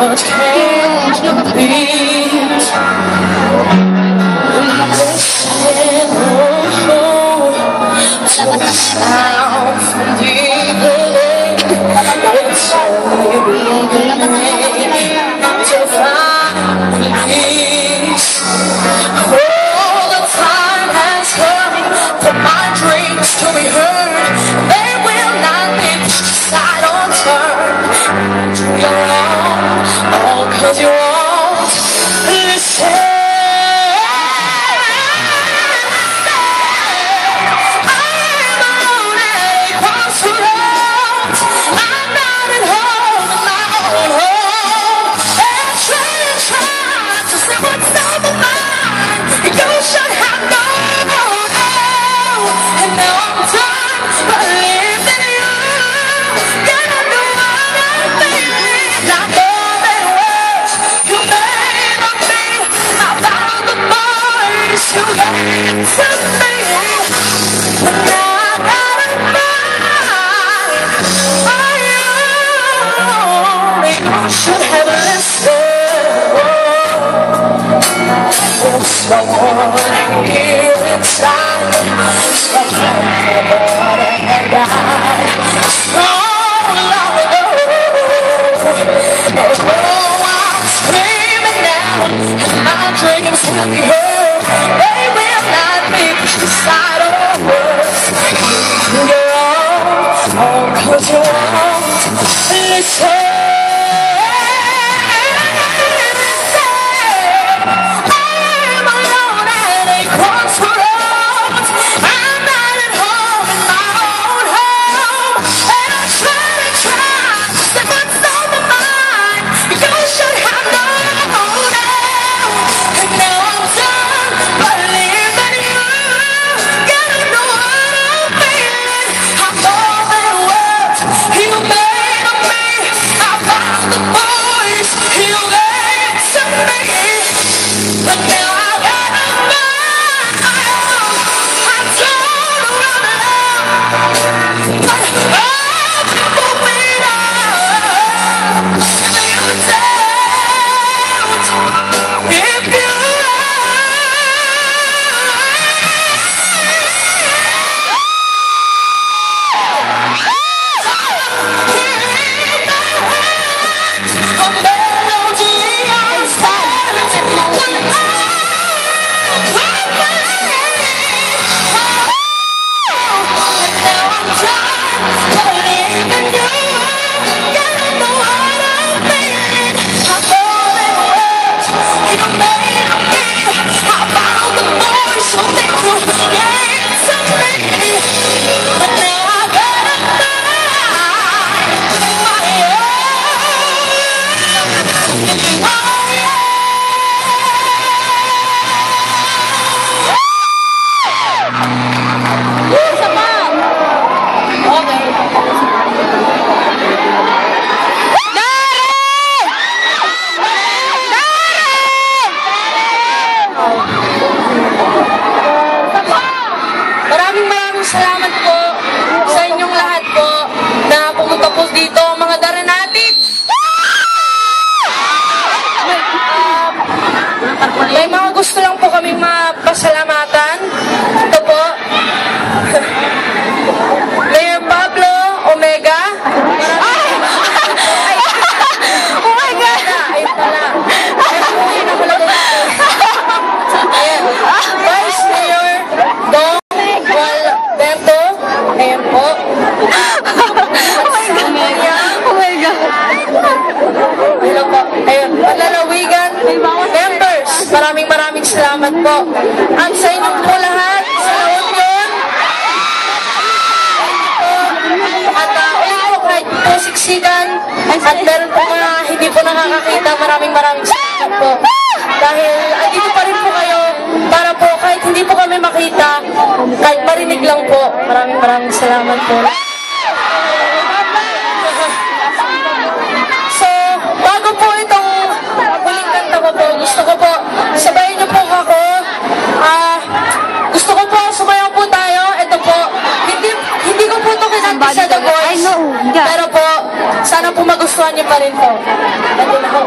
but can't you please listen to the sound from deep within? It's only beginning to find peace. Oh, the time has come for my dreams to be heard. They will not be pushed aside or turned. You're wrong, all 'cause you won't listen. Should have listened. There's someone here inside, someone had died so long ago. Oh, I'm screaming now, and my dreams will be heard. They will not be pushed aside or worse. You're all 'cause you won't listen. Salamat po sa inyong lahat po na pumunta po dito, mga Darenatic. May mga gusto lang po kaming mapasalamatan. Ito po. Mayor Pablo Omega. Oh my God! Ayun pala. Ayan. Vice Mayor Dong Berto. Ayan po. Oh my God. Hello po. Ayun. Panlalawigan. Members. Maraming salamat po. Ang sa inyong po lahat. Sa union. At ayun po kahit po siksikan. At meron po mga hindi po nakakakita. Maraming salamat po. Dahil andito pa rin po kayo para po kahit hindi po kami makita, kahit marinig lang po. Maraming salamat po. So, bago po itong huling kanta ko po, gusto ko po, sabayin niyo po ako. Gusto ko po, sumayaw po tayo. Ito po, hindi ko po ito kinanta sa The Voice. Pero po, sana kung magustuhan niyo pa rin po. Nandun ako.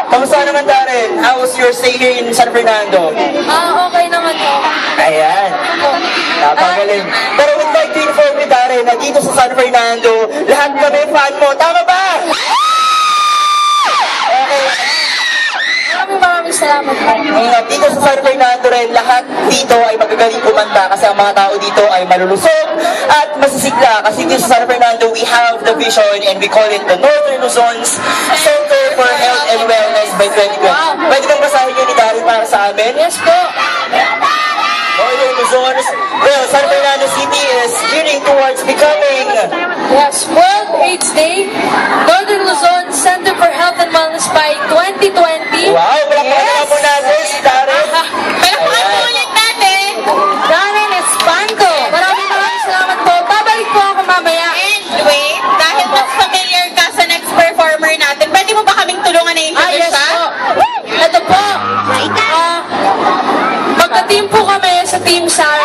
Kamusta naman, Darren? How was your stay here in San Fernando? Okay naman po. Ayan. Napagaling. Pero we'd like to inform you, Darren, na dito sa San Fernando, lahat kami fan mo. Tama ba? Okay. Maraming salamat po. Dito sa San Fernando rin, lahat dito ay magagaling kumanta kasi ang mga tao dito ay malulusog at masisigla. Kasi dito sa San Fernando, we have the vision and we call it the Northern Luzon's Center for Health and Wellness by 2020. Pwede kang basahin yun ni Darren para sa amin? Yes po. Northern Luzon's, well, San Fernando City is gearing towards becoming World AIDS Day, Northern Luzon Center for Health and Wellness by 2020. Wow, palakpakan naman po natin si Darren. Team Shadow